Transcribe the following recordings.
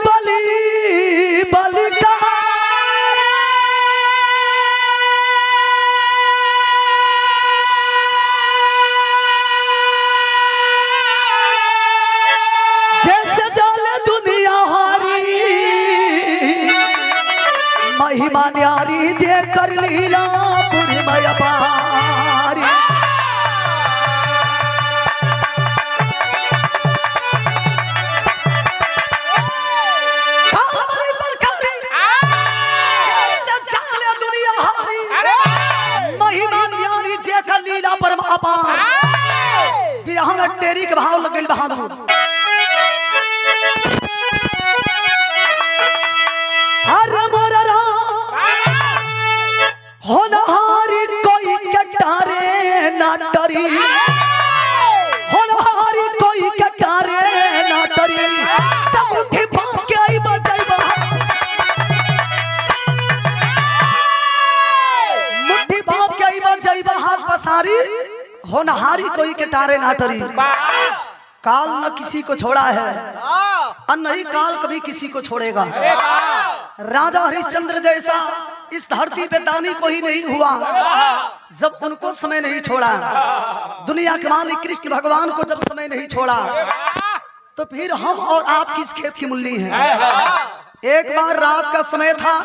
बलि बलि का जैसे जाले दुनिया हारी महिमा न्यारी जे कर लीला पूरी मय पारी। बिरहा टेरी के भाव लग गई बहादुर। हर मोररा होनहारी कोई कटारे ना डरी, होनहारी कोई कटारे ना डरी, तब मुट्ठी बांध के आई बजाइबा, मुट्ठी बांध के आई बजाइबा हाथ पसारी, होनहारी कोई के टारे ना टरी। काल न किसी को छोड़ा है और नहीं काल कभी किसी को छोड़ेगा। राजा हरिश्चंद्र जैसा इस धरती पे दानी कोई नहीं हुआ जब उनको समय नहीं छोड़ा। दुनिया के मालिक कृष्ण भगवान को जब समय नहीं छोड़ा तो फिर हम और आप किस खेत की मूल्य हैं। एक बार रात का समय था,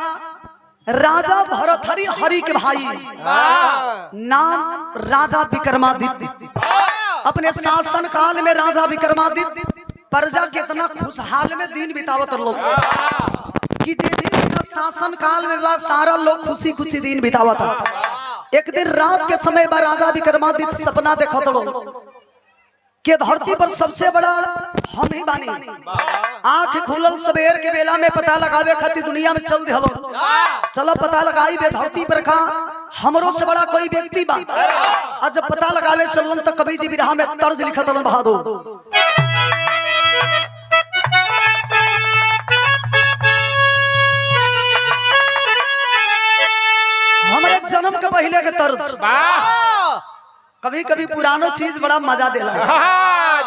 राजा भरथरी हरि के भाई नाम राजा विक्रमादित्य, अपने शासन काल में राजा विक्रमादित्य प्रजा के इतना खुशहाल में दिन बितावत लोग कि शासन काल में सारा लोग खुशी खुशी दिन बितावत। एक दिन रात के समय पर राजा विक्रमादित्य सपना देखत लोग कि धरती पर सबसे बड़ा हम ही बानी। आंख खुलल सवेर के बेला में पता लगावे खातिर दुनिया में चल दिहलो, चलो पता लगाई बे धरती पर का हमरो से बड़ा कोई व्यक्ति बा। आज जब पता लगावे चलन तो कवि जी बिरहा में तर्ज लिखत हलन बहादुर। हमारे जन्म के पहले के तर्ज। कभी कभी पुरानो चीज बड़ा मजा देला,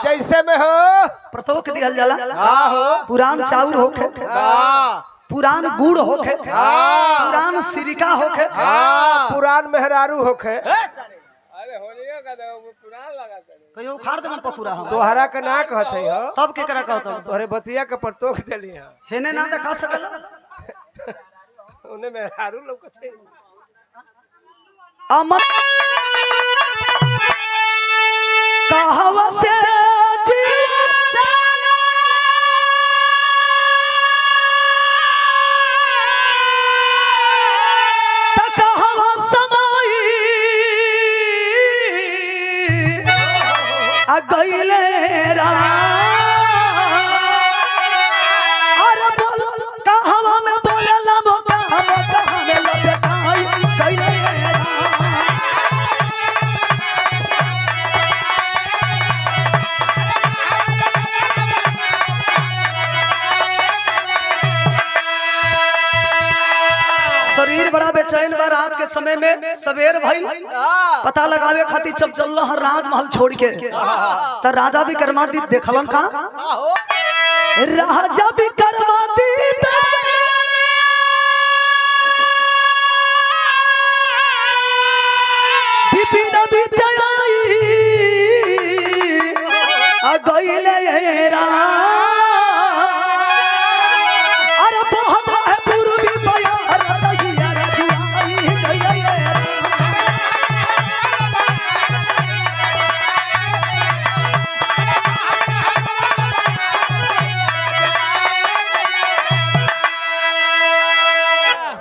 जैसे में हो प्रतोक दिहल जाला, पुरान चाउर होखे, पुरान गुड़ होखे, पुरान सिरिका होखे, पुरान मेहरारू होखे। कहियो उखाड़ देमन पपुरा हम तोहरा के ना कहते हो तब के करा कहत तोहरे बतिया के प्रतोक देली है। हेने ना देखा सकल उन्हें मेहरारू लौकते अमर कहवा से कहवा समाई गईले अरे बोल कहवा में बोले लमो कहाँ में लपटाई गईले। शरीर बड़ा बेचैन बा। रात के समय में सवेर भइल पता लगावे खातिर जब चल राजमहल छोड़ के तो राजा विक्रमादित्य देखलन का राजा विक्रमादित्य विपिन विजयी गईले अरे बहुत है पूर्वी बयार दहिया जुआई गईले।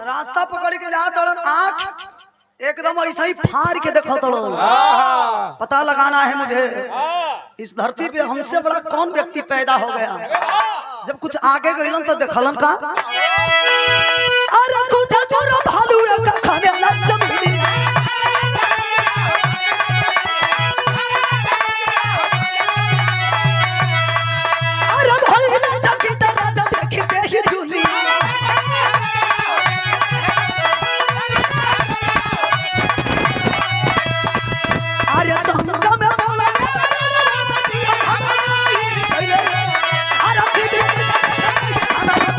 रास्ता पकड़ के जात आंख एकदम ऐसा ही फाड़ के देखो पता लगाना है मुझे इस धरती पे हमसे बड़ा कौन व्यक्ति पैदा हो गया। जब कुछ आगे गइलन तो देखलन का अरे कुछ जोरा भालू का खाने लज्जमिनी अरे भाई ना जगी तेरा जब देखते ही जुली अरे संग में बोला अरे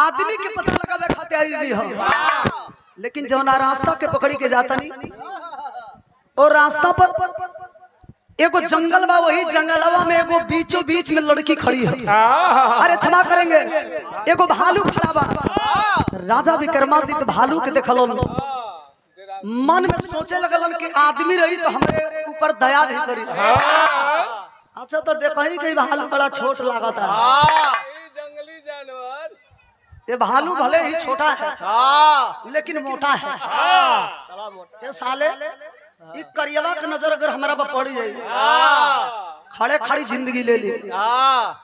आदमी के पता लगावे खाते आई रही हो, लेकिन जौना रास्ता के पकड़ी के जाता नहीं और रास्ता पर एगो जंगल बा, वही जंगलवा में एगो बीचों बीच में लड़की खड़ी है। अरे क्षमा करेंगे, एगो भालू खड़ा बा। राजा विक्रमादित्य भालू के देखल, मन में सोचे लगलन कि आदमी रही तो हमारे ऊपर दया भी करी। अच्छा तो देखो ही कि भालू बड़ा छोट लागत है, जंगली जानवर। ये भालू भले ही छोटा है लेकिन मोटा है। ये साले ये करियवा के नजर अगर हमारा पर पड़ जाए, खड़े खड़ी जिंदगी ले ली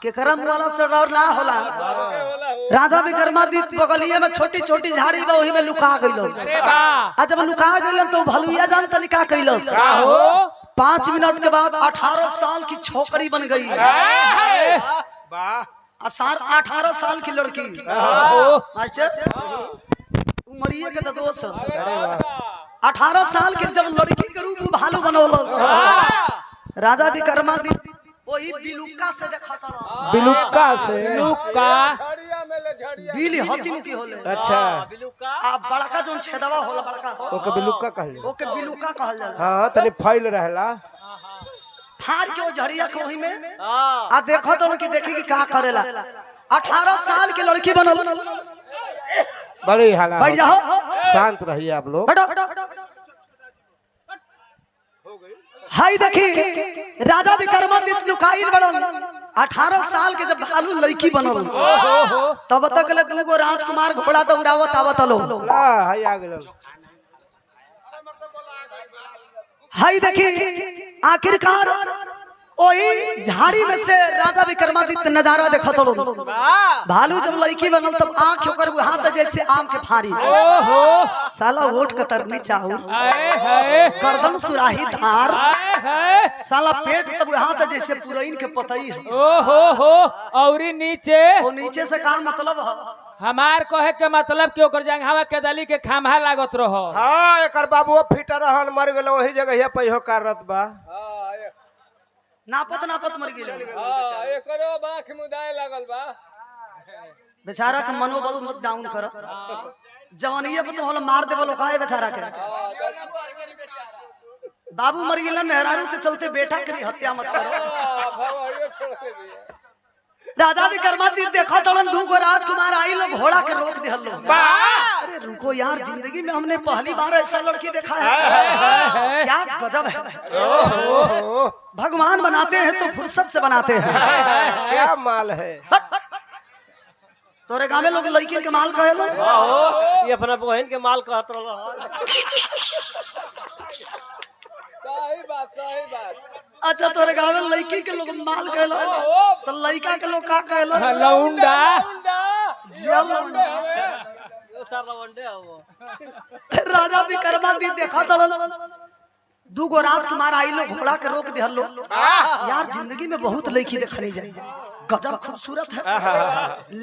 के करम वाला सरदार ना होला। राजा विक्रमादित्य बगलिए में छोटी छोटी झाड़ी बा, वही में लुका गइलो। आ जब लुका गइलन तो भलुइया जान तनी का कइलस, 5 मिनट के बाद 18 साल की छोकरी बन गई। वाह 18 साल की लड़की। मास्टर उमरिए के तो दोस्त 18 साल के जब लड़की के रूप में भालू बनौलस, राजा विक्रमादित्य वही बिलुक्का से देखा था। बिलुक्का से झड़िया में ले झड़िया। बिल हती मुखी होले। अच्छा आ बड़का जोन छेदवा होला बड़का ओके बिलुक्का कहल ओके बिलुक्का कहल जाला। हाँ तनी फैल रहला फाड़ के वो झड़िया के वही में आ देखो तो कि देखी कि का करेला। 18 साल की लड़की बनल। बड़ी हाला बैठ जाओ, शांत रहिए आप लोग। बैठो। हाय देखी राजा विक्रमादित्य लुकाइल बनल। 18 साल के जब भालू लड़की बनल, तब तक ले दूगो राजकुमार घोड़ा दौड़ावत आवत लो। ला हाय आ गेल। हाय देखी आखिरकार वही झाड़ी में से राजा विक्रमादित्य नजारा देखत लो। भालू जब लड़की बनल तब आंख ओकर हाथ जैसे आम के फाड़ी। साला वोट कतरनी चाहू, गर्दन सुराही धार, साला पेट तब हाथ जैसे पुरैन के पतई है। औरी नीचे वो नीचे से का मतलब है? हमार कहे के मतलब कि ओकर जंघावा के दली के खाम्हा लागत रहो। हाँ एकर बाबू फिटर रहन मर गेल वही जगह पहियो कारत बा। नापत मर गेल। एकरो बाख मुदाय लागल बा। बेचारा के मनोबल मत डाउन कर। जवानिए पे तो हम मार देबो लोकाए बेचारा के। बाबू मर गेल, मेहरारू के चलते बेटा के हत्या मत करो। राजा विक्रमादित्य देखो तड़न दूगो राजकुमार आई लोग घोड़ा के रोक दिहल लोग। अरे रुको यार, जिंदगी में हमने पहली बार ऐसा लड़की देखा है। क्या गजब है। भगवान बनाते हैं तो फुर्सत से बनाते हैं। क्या माल है। तोरे गाँव में लोग लड़की के माल कहे लो। ये अपना बहन के माल कहत रहा। सही बात। अच्छा तोरे गाँव में लड़की के लोग माल कहे लो, तो लड़का के लोग का कहे लो? लौंडा। राजा विक्रमादित्य देखा तड़न दूगो राजकुमार आई लोग घोड़ा के रोक दिहल लो। यार जिंदगी में बहुत लड़की देखने जाए, गजब खूबसूरत है।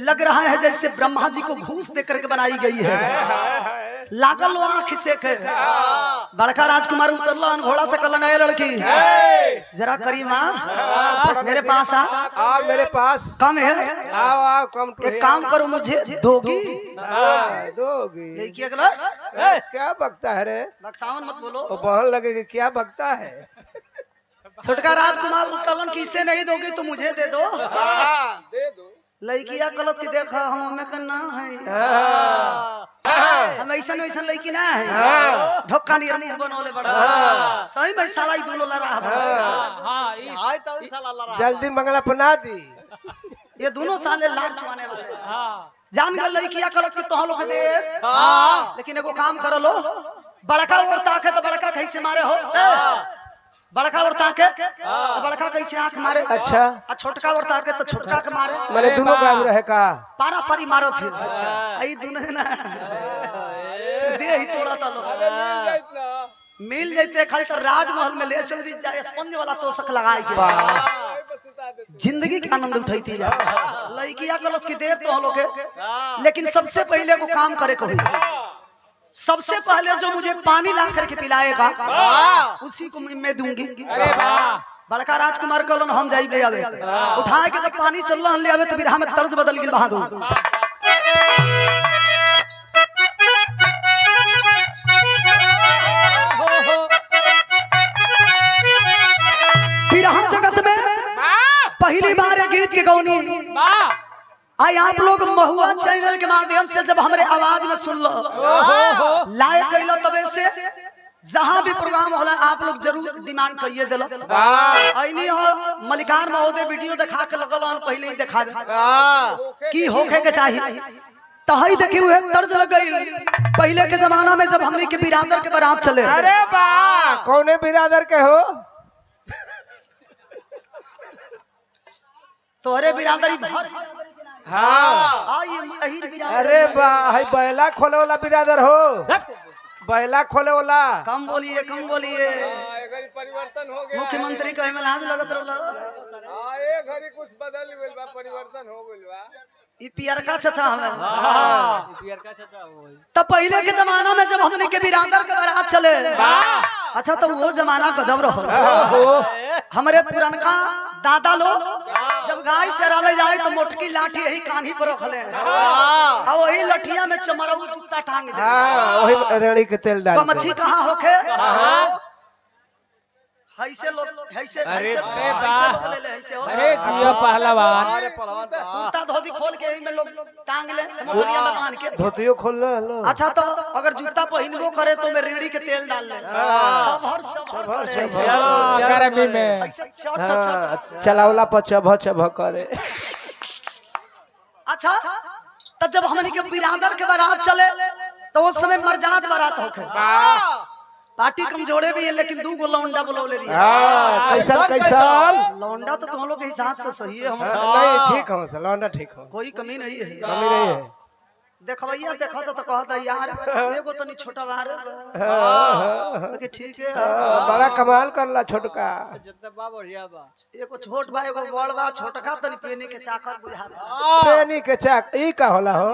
लग रहा है जैसे ब्रह्मा जी को घूस दे करके बनाई गई है। लागल लो आँख से के बड़का राजकुमार उतरलो घोड़ा से कहलन, ए लड़की जरा करीमा मेरे पास आ। मेरे पास कम है, आओ कम टू। एक काम करो मुझे दोगी। दोगी लड़की अगला क्या बकता है रे। बक्सावन मत बोलो। वो बहन लगेगी क्या बकता है। छोटका राजकुमार कहलन कि इसे नहीं दोगे तो मुझे दे दो। दे दो। लड़किया कलश की देखा हम हमें का ना है, हम ऐसा वैसा लड़की ना है। धोखा नहीं मुंह बनौले बड़ा सही में साला ही दोनों लड़ा है। जल्दी मंगला पना दी। ये दोनों साले लार छुआने वाले जान गए। लड़किया कलश के तो लोग दे, लेकिन एगो काम कर लो, बड़का और ताके तो बड़का कैसे मारे हो। बड़का और ताके तो बड़का कैसे आंख मारे। अच्छा आ छोटका और ताके तो छोटका के मारे। मैंने दोनों गायब रहे का पारा पारी मारो थे। आई दोनों ना दे ही तोड़ा था लोग मिल जाते खाली तो राजमहल में ले चल दी जाए, स्पंज वाला तोशक लगाए के जिंदगी के आनंद उठाई थी। लड़किया कलश की देव तो लोग के, लेकिन सबसे पहले को काम करे को सबसे पहले जो मुझे पानी ला करके पिलाएगा उसी को मैं दूंगी। बड़का राजकुमार कहलन हम जाई ले आवे, उठाए के जब पानी चल रहा ले आवे तो बिरहा में तर्ज बदल गेल बहादुर। गीत के गौनी वाह आई आप लोग महुआ चैनल के माध्यम से जब हमारे आवाज में सुन लो लाइक कैलो तबे से जहाँ भी प्रोग्राम होला आप लोग जरूर डिमांड करिए दिलो ऐनी हो मलिकार महोदय वीडियो दिखा के लगल हन पहले ही दिखा दे की होखे के चाहिए तही देखी हुए तर्ज लग गई पहले के जमाना में जब हमनी के बिरादर के बारात चले अरे वाह कौने बिरादर के हो तोहरे बिरादरी भर हाँ आई अहिर बिरादर अरे वाह है बैला खोले वाला बिरादर हो बैला खोले वाला कम बोलिए परिवर्तन हो गया मुख्यमंत्री कहे में लाज लगत रहला ए घड़ी कुछ बदल गइल बा परिवर्तन हो गइल बा ई पियरका चचा हमें पियर का चाचा हो तब पहले के जमाना में जब हमने के बिरादर के बारात चले अच्छा तो वो जमाना गजब रहो हमारे पुरनका दादा लोग जब गाय चरावे जाए तो मोटकी लाठी यही कान्ही पर रख ले और वही लठिया में चमरऊ जूता टांग दे हाँ वही रेड़ी के तेल डाल कमच्छी कहाँ होखे ऐसे लोग ऐसे अरे लोग ले ले ऐसे हो अरे जियो पहलवान अरे पहलवान कुत्ता धोती खोल के यही में लोग टांग ले मोटरिया में बांध के धोतियो खोल लो अच्छा तो अगर जूता पहनबो करे तो मैं रेड़ी के तेल डाल ले गर्मी में चलावला पर चभ चभ करे अच्छा तो जब हमने के बिरादर के बारात चले तो उस समय मर्जाद बारात होके पार्टी कमजोरे भी है लेकिन दू गो लौंडा बुलौले भी कैसन कैसन लौंडा तो तुम लोग के हिसाब से सही है हम नहीं ठीक हो लौंडा ठीक हो कोई कमी नहीं है कमी नहीं है देखवैया देखो तो कहता यार एगो तनी छोटा बार के ठीक है बड़ा कमाल करला छोटका जितना बा बढ़िया बा एगो छोट बा एगो बड़ बा छोटका तनी पेनी के चाकर बुझाता पेनी के चाक ई का होला हो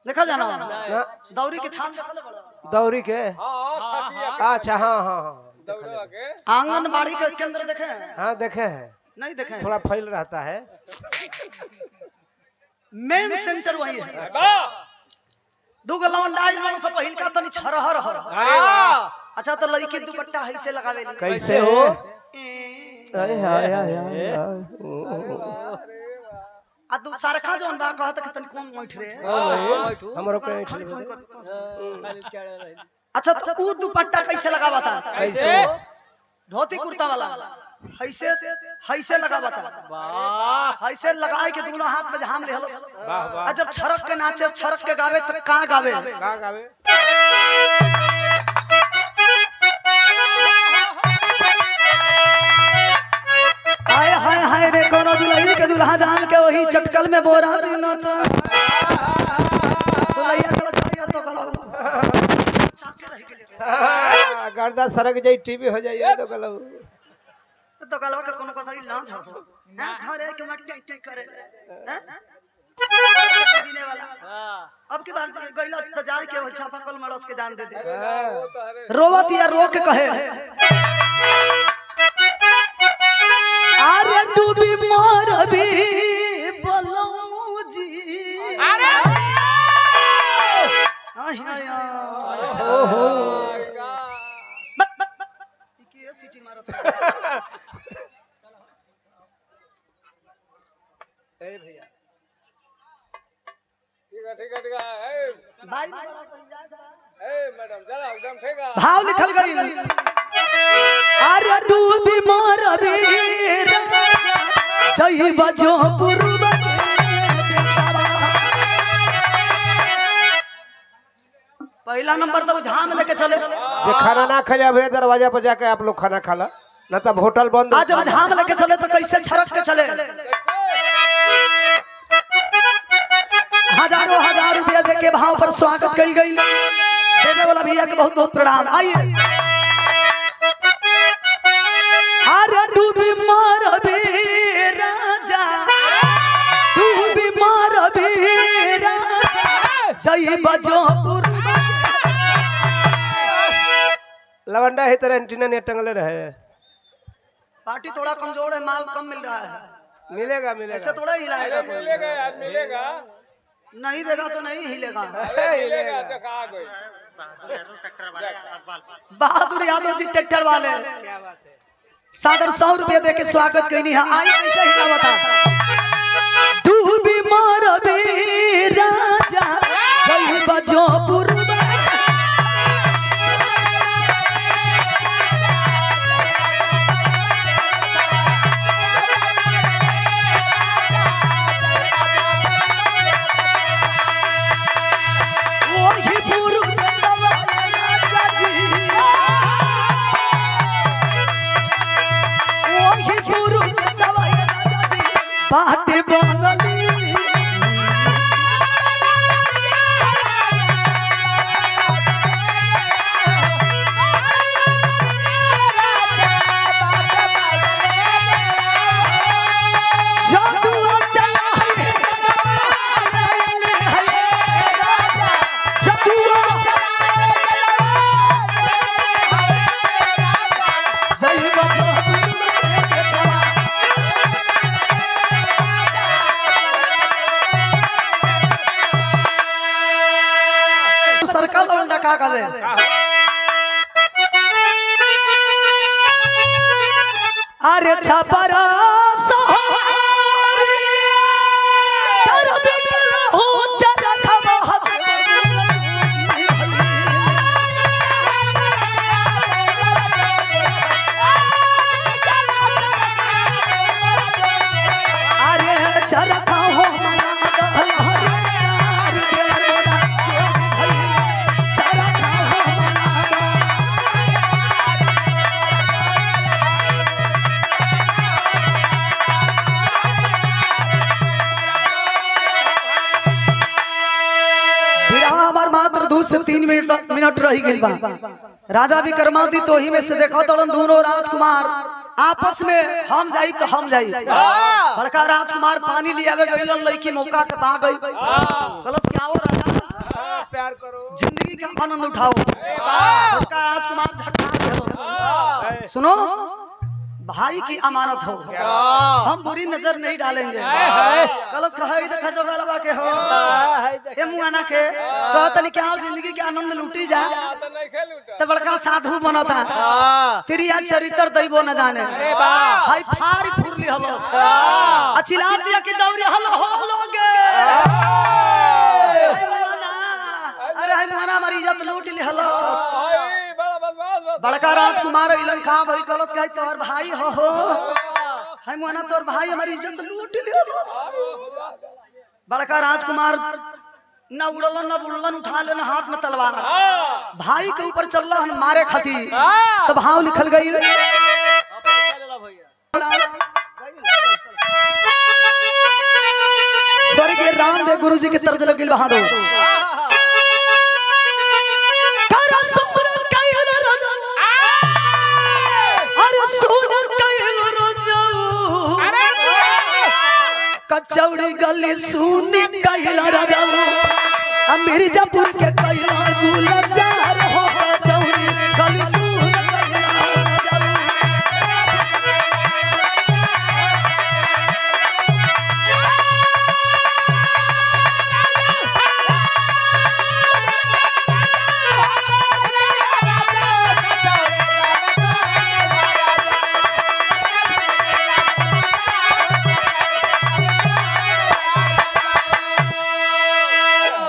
देखा जाना दौरी के छान दौरी के अच्छा हाँ हाँ आंगनबाड़ी के केंद्र देखे हाँ देखे हैं नहीं देखे थोड़ा फैल रहता है मेन सेंटर वही है दूगो लौंडा आइल मानो से पहिल का तनी छरहर हर अच्छा तो लड़की दुपट्टा ऐसे लगावे कैसे हो अरे हाय आ दू सारखा जोन बा कहत कि तनी कम बैठ रे हमरो के अच्छा तो ऊ दुपट्टा कैसे लगावा था कैसे धोती कुर्ता वाला ऐसे ऐसे लगावा था वाह ऐसे लगाए के दोनों हाथ में झाम ले हलो आ जब छरक के नाचे छरक के गावे तो का गावे हाय हाय हाय रे कोनो दुल्हन के दुल्हा जान के वही चटकल में बोरा देना था दुल्हैया के लगा तो गलो गर्दा सरक जाई टीवी हो जाई तो गलो के कोनो कथरी ना झड़ो हां घरे के मट्टी टिक करे हैं पीने वाला अब की बार गइला तो जाय के वो छापाकल मरस के जान दे दे रोवत या रो के कहे अरे डूबी मोर भी बलमू जी अरे ओहो के सिटी मारत ए भैया ठीक है ए भाई मैडम चला एकदम ठीक है भाव लिखल गई अरे डूबी मोर भी जई बजो पूर्व पहला नंबर तो झाम लेके चले जे खाना ना खा जाए भैया दरवाजा पर जाके आप लोग खाना खाला ना तब होटल बंद आज जब झाम लेके चले तो कैसे छरक के चले हजारों हजार रुपया दे के भाव पर स्वागत करी गई देने वाला भैया के बहुत बहुत प्रणाम आइए अरे डूबी मार भी राजा डूबी मार भी राजा जय बजो लवंडा है तरह एंटीना ने टंगले रहे पार्टी थोड़ा कमजोर है माल कम मिल रहा है मिलेगा ऐसे थोड़ा हिलाएगा कोई मिलेगा यार मिलेगा नहीं देगा तो नहीं हिलेगा मिलेगा तो कहा गई बहादुर यादव जी ट्रैक्टर वाले क्या बात है सादर 100 रुपया दे के स्वागत कैनी है। आई कैसे हिलावा था डूबी मारबे राजा जय बजो पुरबा वही पुरब सवाय राजा जी वही पुरब सवाय राजा जी बाटे बंगली जादू चला है राजा जादू जय बजो सर्कल और का करे अरे छपरा सहारी कर बिकल हो चरखवा अरे चरखा हो मना गहरी तारी देवर मोरा जोगी भइले चरखा हो मना हमार मात्र 2 से 3 मिनट रह गई बा। राजा विक्रमादित्य ही में से देखो तड़न दोनों राजकुमार आपस में हम जाई तो हम जाई। बड़का राजकुमार पानी ले आवे गइलन लड़की मौका के पा गई कलस क्या हो राजा प्यार करो जिंदगी का आनंद उठाओ। छोटका राजकुमार झटका सुनो भाई की अमानत हो हम बुरी नजर नहीं डालेंगे। कलश कहे देखा जो गलबा के हो ए मुआना के कहतनी क्या जिंदगी के आनंद लूटी जा तो बड़का साधु बना था तेरी आज चरित्र दैबो न जाने हाय फारी फुरली हलोस अचिला दिया की दौरी हलो लोगे अरे हाय मुआना हमारी इज्जत लूट ली हलोस। बड़का राजकुमार इलन खा भाई कलश कहे तोर भाई हो हाय मुआना तोर भाई हमारी इज्जत लूट ली हलोस। बड़का राजकुमार न उड़लन न बुड़लन उठा लेन हाथ में तलवार भाई के ऊपर चलला हन मारे खातिर तो भाव लिखल गई स्वर्गीय रामदेव गुरुजी के तर्ज लगिल बहादुर कचौड़ी गली सुनी कहला राजा मिर्जापुर के कहला गुलजार हो कचौड़ी गली सुन कहला राजा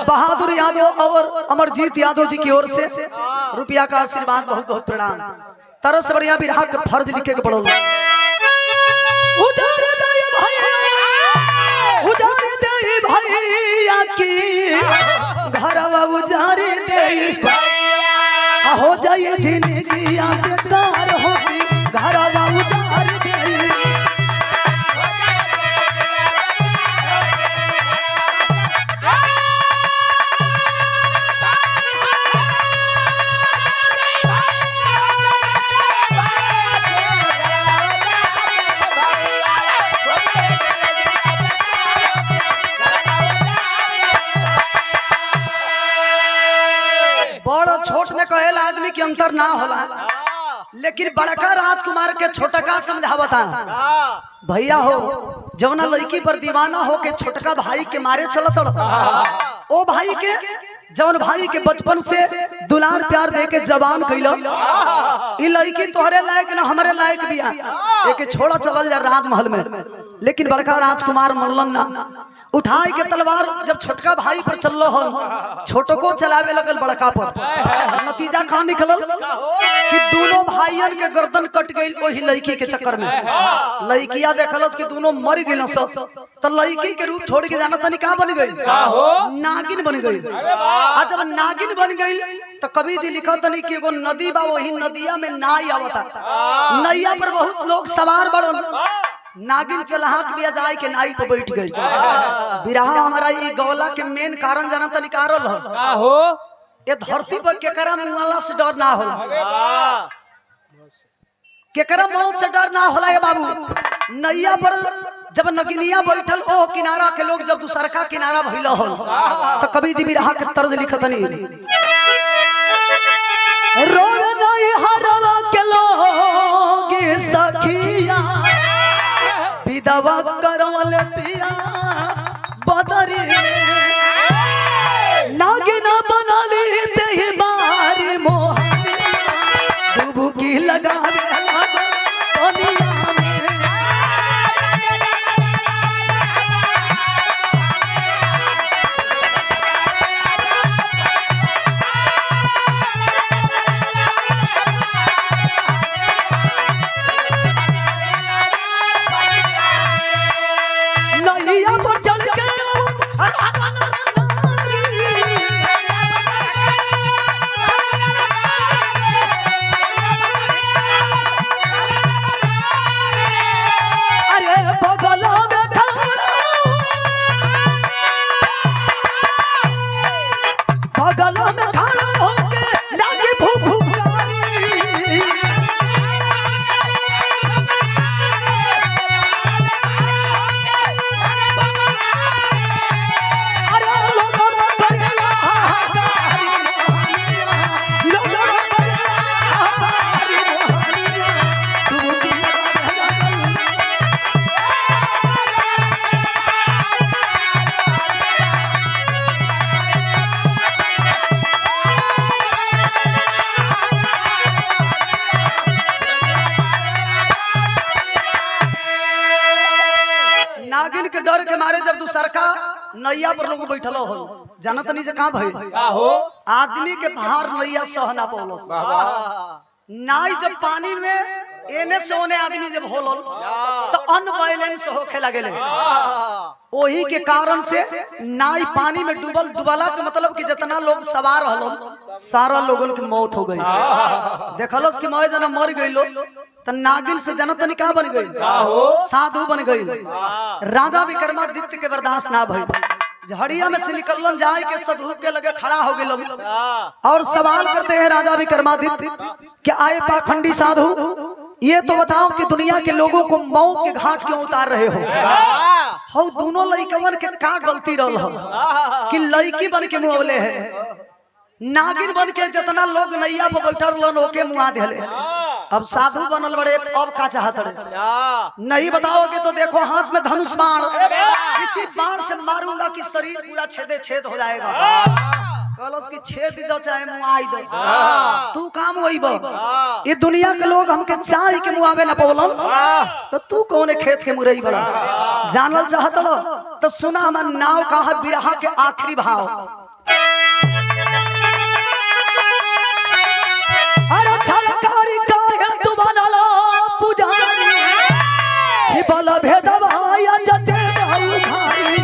बहादुर यादव और अमरजीत यादव जी की ओर से रुपया का आशीर्वाद बहुत बहुत प्रणाम। तरह से बढ़िया बिरहा के फर्ज लिखे के पड़ो उजार दे भैया की घरवा उजार दे हो जाए जिंदगी बेकार होगी घरवा उजार दे छोट में कहेला आदमी के अंतर ना होला लेकिन बड़का राजकुमार के छोटका समझावता भैया हो जवना लड़की पर दीवाना हो के छोटका भाई के मारे चलत ओ भाई के जवन भाई के बचपन से दुलार प्यार दे के जवान कैलो ई लड़की तोहरे लायक ना हमरे लायक बिया एके छोड़ा चलल जा राजमहल में लेकिन बड़का राजकुमार मल्लन ना उठाई के तलवार जब छोटका भाई पर चललो हो छोटो को चलावे लगल बड़का पर नतीजा कहाँ निकलल कि दोनों भाइयन के गर्दन कट गई वही लड़की के चक्कर में लड़किया देखलस कि दोनों मर गइल सब तो लड़की के रूप छोड़ के जाना तनी का बन गई नागिन बन गई आ जब नागिन बन गई तो कवि जी लिखा तनी कि एगो नदी बा वही नदिया में नाई आवता नैया पर बहुत लोग सवार बड़न नागिन चलहाक दिया जाए के नाई पे बैठ गई बिरहा हमारा ये गौला के मेन कारण जाना तनी कारल हो ये धरती पर केकरा मुआला से डर ना होला केकरा मौत से डर ना होला ये बाबू नैया पर जब नगिनिया बैठल ओ किनारा के लोग जब दूसरका किनारा भइल हो तो कवि जी बिरहा के तर्ज लिखतनी रोवे नहीं हरवा के लोग सखिया विधवा करवल पिया बदरी नागिना बनली देहि बारी मोहनी डुबकी लगावे लागल पनिया नागिन के डर के मारे जब दूसरका नैया पर लोग बैठल हो जानत नहीं से कहां भई आदमी के भार नैया सह ना पौलस नाई जब पानी में एने से ओने आदमी जब होलल तो अनबैलेंस होखे लगेले ओही के कारण से नाई पानी में डुबला के मतलब कि जितना लोग सवार रहल सारा लोगन की मौत हो गई देखलस कि मौज जना मर गइलो तो नागिन से जनत निका बन गई साधु बन गई राजा विक्रमादित्य के बर्दाश्त ना भई झड़िया में से निकलन जाए के साधु के लगे खड़ा हो गए और सवाल करते हैं राजा विक्रमादित्य कि आए पाखंडी साधु ये तो बताओ कि दुनिया के लोगों को मौत के घाट क्यों उतार रहे हो दोनों लड़कवन के का गलती रहल हो कि लड़की बन के मुआवले है नागिन बन के जितना लोग नैया पर बैठल रहन ओके मुआ देले अब साधु बनल बड़े अब का चाहत रहे नहीं बताओगे तो देखो हाथ में धनुष बाण इसी बाण से मारूंगा कि शरीर पूरा छेदे छेद हो जाएगा कलस की छेद दो चाहे मुआई दो तू काम वही ये दुनिया के लोग हमके चाह के मुआवे ना पवलन तो तू कौन खेत के मुरई बड़ा जानल चाहत लो तो सुना हमर नाव कहा बिरहा के आखिरी भाव अरे छलकारी काहे तू बनला पुजारी छिपल भेदवा या जते बहुखारी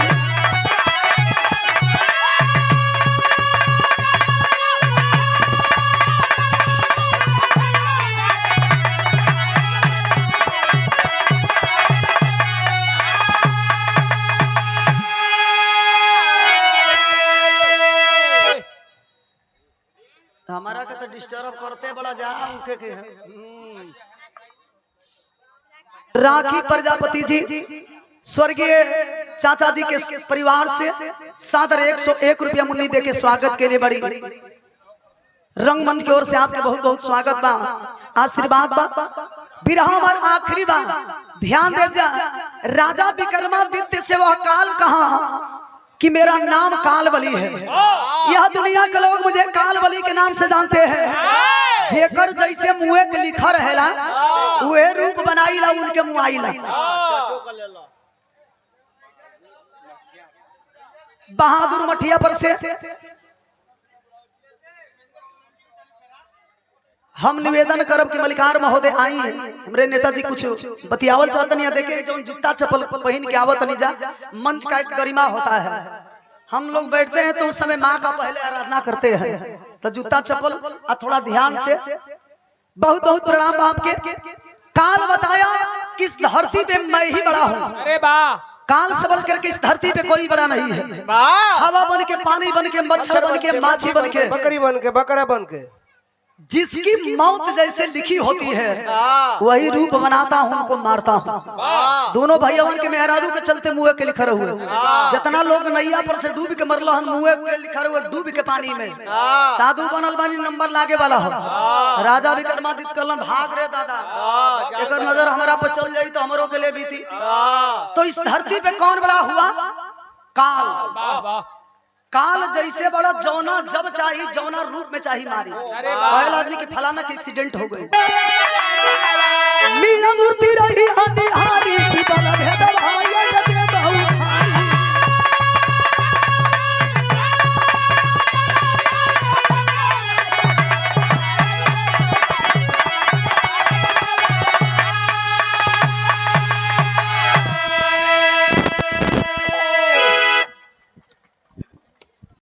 हमारा के तो डिस्टर्ब करते बड़ा जा उनके के राखी प्रजापति जी स्वर्गीय चाचा जी के परिवार से सादर 101 रुपया मुन्नी दे के स्वागत के लिए बड़ी रंगमंच की ओर से आपके बहुत बहुत स्वागत बा आशीर्वाद बा बिरहा हमार आखिरी बा ध्यान दे जा राजा विक्रमादित्य से वह काल कहा कि मेरा नाम कालबली है। यह दुनिया के लोग मुझे कालबली के नाम से जानते हैं। जेकर जैसे मुँह के लिखा रहेला वह रूप बनाईला उनके मुआईला। बहादुर मठिया पर से हम निवेदन करब कि मलिकार महोदय आई हमरे नेताजी कुछ बतियावल चाहतन या देखे जो जूता चप्पल पहन के आवत नहीं जा मंच का एक गरिमा होता है। हम लोग बैठते हैं तो उस समय माँ का पहले आराधना करते हैं तो जूता चप्पल और थोड़ा ध्यान से बहुत बहुत प्रणाम आपके। काल बताया किस धरती पे मैं ही बड़ा हूँ। अरे वाह काल से बढ़ करके इस धरती पे कोई बड़ा नहीं है। हवा बन के, पानी बन के, मच्छर बन के, माछी बन के, बकरी बन के, बकरा बन के, जिसकी मौत जैसे लिखी होती है वही रूप बनाता हूँ, उनको मारता हूँ। दोनों भैया के मेहरारू के चलते मुँह के लिखा हुए जितना लोग नैया पर से डूब के मरल हन मुँह के लिखा हुए डूब के पानी में। साधु बनल बानी नंबर लागे वाला हो। राजा विक्रमादित्य कहलन भाग रे दादा एक नजर हमारा पर चल जाई तो हमरों के लिए बीती। तो इस धरती पे कौन बड़ा हुआ? काल। वाह वाह काल जैसे बड़ा जौना जब चाहिए जौना रूप में चाहिए मारी। पहला आदमी के फलाना के एक्सीडेंट हो गई। मीरा मूर्ति रही हनिहारी जीवन भेद भाई